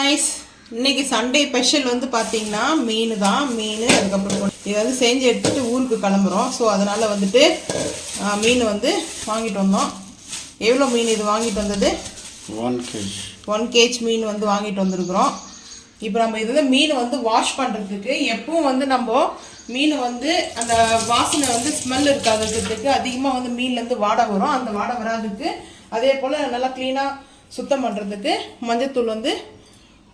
Guys, இன்னைக்கு Sunday special வந்து பார்த்தீங்கன்னா மீன் தான். மீன் அதுக்கப்புறம் இது வந்து செஞ்சு எடுத்துகிட்டு ஊருக்கு கிளம்புறோம். ஸோ அதனால் வந்துட்டு மீன் வந்து வாங்கிட்டு வந்தோம். எவ்வளோ மீன் இது வாங்கிட்டு வந்தது? 1 kg மீன் வந்து வாங்கிட்டு வந்திருக்கிறோம். இப்போ நம்ம இதில் மீன் வந்து வாஷ் பண்ணுறதுக்கு எப்பவும் வந்து நம்ம மீன் வந்து அந்த வாசனை வந்து ஸ்மெல் இருக்காததுக்கு அதிகமாக வந்து மீன்லேருந்து வாடை வரும். அந்த வாடை வராதுக்கு அதே போல் நல்லா க்ளீனாக சுத்தம் பண்ணுறதுக்கு மஞ்சத்தூள் வந்து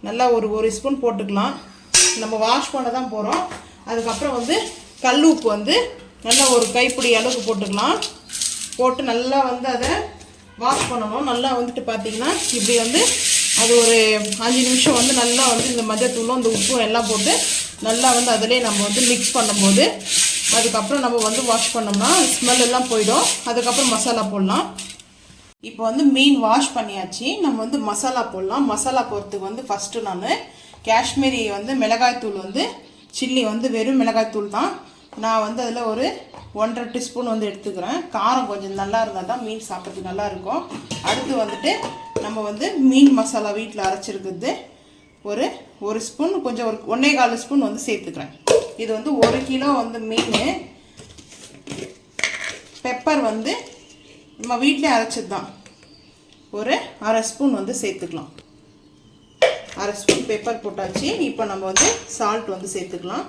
நல்லா ஒரு ஸ்பூன் போட்டுக்கலாம். நம்ம வாஷ் பண்ண தான் போகிறோம். அதுக்கப்புறம் வந்து கல் உப்பு வந்து நல்லா ஒரு கைப்பிடி அளவுக்கு போட்டுக்கலாம். போட்டு நல்லா வந்து அதை வாஷ் பண்ணணும். நல்லா வந்துட்டு பார்த்திங்கன்னா இப்படி வந்து அது ஒரு 5 நிமிஷம் வந்து நல்லா வந்து இந்த மஞ்சத்தூளும் இந்த உப்பும் எல்லாம் போட்டு நல்லா வந்து அதிலே நம்ம வந்து மிக்ஸ் பண்ணும்போது அதுக்கப்புறம் நம்ம வந்து வாஷ் பண்ணோம்னா ஸ்மெல் எல்லாம் போயிடும். அதுக்கப்புறம் மசாலா போடலாம். இப்போ வந்து மீன் வாஷ் பண்ணியாச்சு. நம்ம வந்து மசாலா போடலாம். மசாலா போடுறதுக்கு வந்து ஃபஸ்ட்டு நான் காஷ்மீரி வந்து மிளகாய்த்தூள் வந்து சில்லி வந்து வெறும் மிளகாய்த்தூள் தான். நான் வந்து அதில் ஒரு 1.5 டீஸ்பூன் வந்து எடுத்துக்கிறேன். காரம் கொஞ்சம் நல்லா இருந்தால் தான் மீன் சாப்பிட்றதுக்கு நல்லாயிருக்கும். அடுத்து வந்துட்டு நம்ம வந்து மீன் மசாலா வீட்டில் அரைச்சிருக்குது ஒரு ஸ்பூன், கொஞ்சம் ஒரு 1.25 ஸ்பூன் வந்து சேர்த்துக்கிறேன். இது வந்து 1 கிலோ வந்து மீன். பெப்பர் வந்து நம்ம வீட்டிலே அரைச்சது தான். ஒரு 1/2 ஸ்பூன் வந்து சேர்த்துக்கலாம். 1/2 ஸ்பூன் பெப்பர் போட்டாச்சு. இப்போ நம்ம வந்து சால்ட் வந்து சேர்த்துக்கலாம்.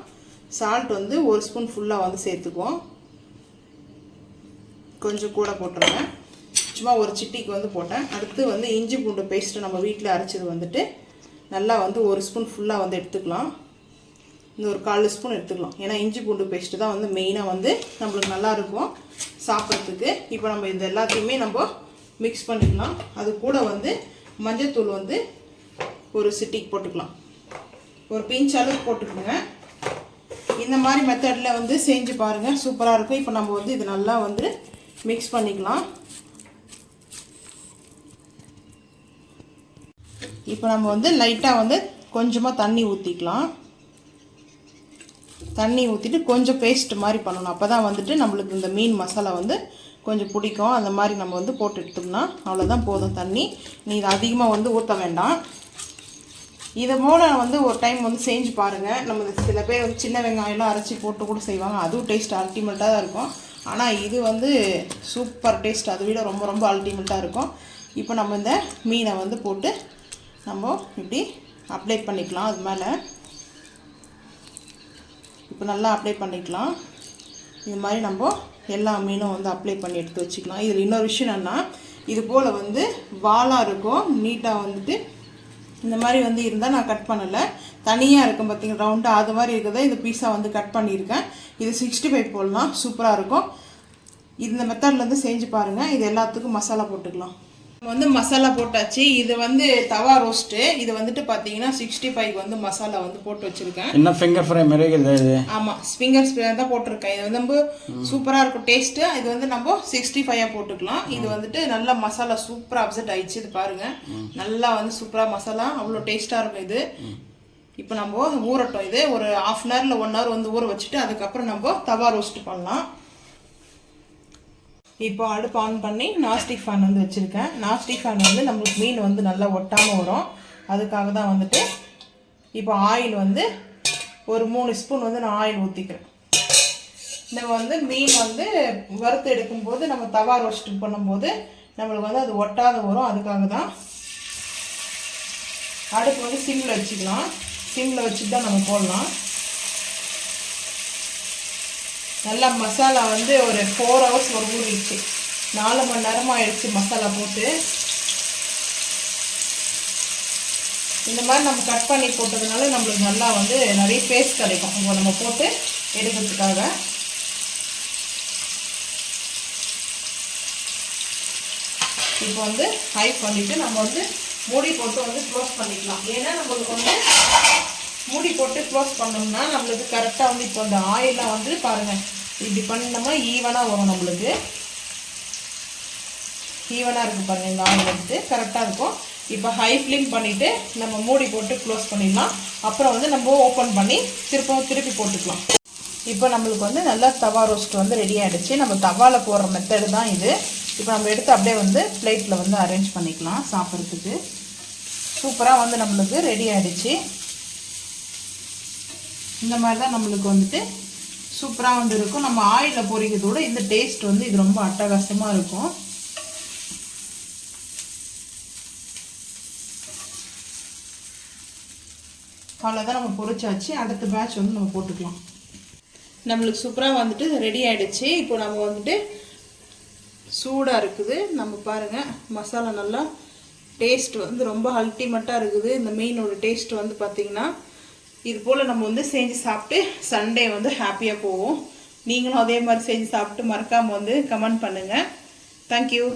சால்ட் வந்து 1 ஸ்பூன் ஃபுல்லாக வந்து சேர்த்துக்குவோம். கொஞ்சம் கூட போட்டுருவேன். சும்மா ஒரு சிட்டிக்கு வந்து போட்டேன். அடுத்து வந்து இஞ்சி பூண்டு பேஸ்ட்டு நம்ம வீட்டில் அரைச்சது வந்துட்டு நல்லா வந்து 1 ஸ்பூன் ஃபுல்லாக வந்து எடுத்துக்கலாம். இந்த ஒரு 1/4 ஸ்பூன் எடுத்துக்கலாம். ஏன்னா இஞ்சி பூண்டு பேஸ்ட்டு தான் வந்து மெயினாக வந்து நம்மளுக்கு நல்லாயிருக்கும் சாப்பிட்றதுக்கு. இப்போ நம்ம இது எல்லாத்தையுமே நம்ம மிக்ஸ் பண்ணிக்கலாம். அது கூட வந்து மஞ்சத்தூள் வந்து ஒரு சிட்டிக்கு போட்டுக்கலாம். ஒரு பிஞ்ச் அளவுக்கு போட்டுக்கோங்க. இந்த மாதிரி மெத்தடில் வந்து செஞ்சு பாருங்கள், சூப்பராக இருக்கும். இப்போ நம்ம வந்து இது நல்லா வந்து மிக்ஸ் பண்ணிக்கலாம். இப்போ நம்ம வந்து லைட்டாக வந்து கொஞ்சமாக தண்ணி ஊற்றிக்கலாம். தண்ணி ஊற்றிட்டு கொஞ்சம் பேஸ்ட் மாதிரி பண்ணணும். அப்போ தான் வந்துட்டு நம்மளுக்கு இந்த மீன் மசாலா வந்து கொஞ்சம் பிடிக்கும். அந்த மாதிரி நம்ம வந்து போட்டு எடுத்தோம்னா அவ்வளோதான், போதும் தண்ணி. நீ இது அதிகமாக வந்து ஊற்ற வேண்டாம். இதை போல் வந்து ஒரு டைம் வந்து செஞ்சு பாருங்கள். நம்ம சில பேர் வந்து சின்ன வெங்காயம்லாம் அரைச்சி போட்டு கூட செய்வாங்க. அதுவும் டேஸ்ட் அல்டிமேட்டாக தான் இருக்கும். ஆனால் இது வந்து சூப்பர் டேஸ்ட், அதை விட ரொம்ப ரொம்ப அல்டிமேட்டாக இருக்கும். இப்போ நம்ம இந்த மீனை வந்து போட்டு நம்ம இப்படி அப்ளை பண்ணிக்கலாம். அது மேலே இப்போ நல்லா அப்ளை பண்ணிக்கலாம். இது மாதிரி நம்ம எல்லா மீனும் வந்து அப்ளை பண்ணி எடுத்து வச்சுக்கலாம். இதில் இன்னொரு விஷயம் என்னென்னா, இது போல் வந்து வாலாக இருக்கும். நீட்டாக வந்துட்டு இந்த மாதிரி வந்து இருந்தால் நான் கட் பண்ணலை. தனியாக இருக்கும் பார்த்தீங்கன்னா ரவுண்டாக, அது மாதிரி இருக்கிறத இந்த பீஸா வந்து கட் பண்ணியிருக்கேன். இது 65 போடலாம், சூப்பராக இருக்கும். இந்த மெத்தடில் வந்து செஞ்சு பாருங்கள். இது எல்லாத்துக்கும் மசாலா போட்டுக்கலாம். வந்து மசாலா போட்டாச்சு. இது வந்து தவா ரோஸ்ட்டு. இது வந்துட்டு பார்த்தீங்கன்னா 65 வந்து மசாலா வந்து போட்டு வச்சுருக்கேன். என்ன ஃபிங்கர் ஃப்ரை மாதிரி இருக்குது இது? ஆமாம், ஃபிங்கர் ஃப்ரை தான் போட்டிருக்கேன். இது வந்து நம்ம சூப்பராக இருக்கும் டேஸ்ட்டு. இது வந்து நம்ம 65 போட்டுக்கலாம். இது வந்துட்டு நல்லா மசாலா சூப்பராக அப்செட் ஆயிடுச்சு. இது பாருங்கள், நல்லா வந்து சூப்பராக மசாலா அவ்வளோ டேஸ்ட்டாக இருக்கும் இது. இப்போ நம்ம ஊறட்டும். இது ஒரு 1/2 hour இல்லை 1 hour வந்து ஊற வச்சுட்டு அதுக்கப்புறம் நம்ம தவா ரோஸ்ட் பண்ணலாம். இப்போ அடுப்பு ஆன் பண்ணி நாஸ்டிக் ஃபேன் வந்து வச்சுருக்கேன். நாஸ்டிக் ஃபேன் வந்து நம்மளுக்கு மீன் வந்து நல்லா ஒட்டாமல் வரும். அதுக்காக தான் வந்துட்டு இப்போ ஆயில் வந்து ஒரு 3 ஸ்பூன் வந்து நான் ஆயில் ஊற்றிக்கிறேன். நம்ம வந்து மீன் வந்து வறுத்து எடுக்கும்போது நம்ம தவா ரோஸ்ட் பண்ணும்போது நம்மளுக்கு வந்து அது ஒட்டாத வரும். அதுக்காக தான் அடுப்பு வந்து சிம்மில் வச்சுக்கலாம். சிம்மில் வச்சுட்டு தான் நம்ம போடலாம். நல்லா மசாலா வந்து ஒரு 4 hours ஒரு ஊறிடுச்சு. 4 மணி நேரமாக ஆயிடுச்சு மசாலா போட்டு. இந்த மாதிரி நம்ம கட் பண்ணி போட்டதுனால நம்மளுக்கு நல்லா வந்து நிறைய பேஸ்ட் கிடைக்கும் இப்போ நம்ம போட்டு எடுக்கிறதுக்காக. இப்போ வந்து ஹை பண்ணிவிட்டு நம்ம வந்து மூடி போட்டு வந்து க்ளோஸ் பண்ணிக்கலாம். ஏன்னா நம்மளுக்கு வந்து மூடி போட்டு க்ளோஸ் பண்ணோம்னா நம்மளுக்கு கரெக்டாக வந்து இப்போ அந்த ஆயிலாம் வந்து பாருங்கள் இப்படி பண்ணோம்னா ஈவனாக வரும். நம்மளுக்கு ஈவனாக இருக்குது பாருங்கள். இந்த ஆயில் வந்துட்டு கரெக்டாக இருக்கும். இப்போ ஹை ஃப்ளேம் பண்ணிவிட்டு நம்ம மூடி போட்டு க்ளோஸ் பண்ணிடலாம். அப்புறம் வந்து நம்ம ஓப்பன் பண்ணி திருப்பி போட்டுக்கலாம். இப்போ நம்மளுக்கு வந்து நல்லா தவா ரோஸ்ட் வந்து ரெடி ஆகிடுச்சு. நம்ம தவாவில் போடுற மெத்தடு தான் இது. இப்போ நம்ம எடுத்து அப்படியே வந்து பிளேட்டில் வந்து அரேஞ்ச் பண்ணிக்கலாம் சாப்பிட்றதுக்கு. சூப்பராக வந்து நம்மளுக்கு ரெடி ஆகிடுச்சு. இந்த மாதிரி தான் நம்மளுக்கு வந்துட்டு சூப்பராக வந்து இருக்கும். நம்ம ஆயிலில் பொரிக்கிறதோட இந்த டேஸ்ட் வந்து இது ரொம்ப அட்டகாசமாக இருக்கும். அவ்வளோதான், நம்ம பொரிச்சாச்சு. அடுத்த பேட்ச் வந்து நம்ம போட்டுக்கலாம். நம்மளுக்கு சூப்பராக வந்துட்டு ரெடி ஆகிடுச்சு. இப்போ நம்ம வந்துட்டு சூடாக இருக்குது. நம்ம பாருங்கள் மசாலா நல்லா டேஸ்ட் வந்து ரொம்ப அல்டிமேட்டாக இருக்குது. இந்த மீனோட டேஸ்ட் வந்து பார்த்திங்கன்னா இது போல் நம்ம வந்து செஞ்சு சாப்பிட்டு சண்டே வந்து ஹாப்பியாக போவோம். நீங்களும் அதே மாதிரி செஞ்சு சாப்பிட்டு மறக்காமல் வந்து கமெண்ட் பண்ணுங்கள். தேங்க்யூ.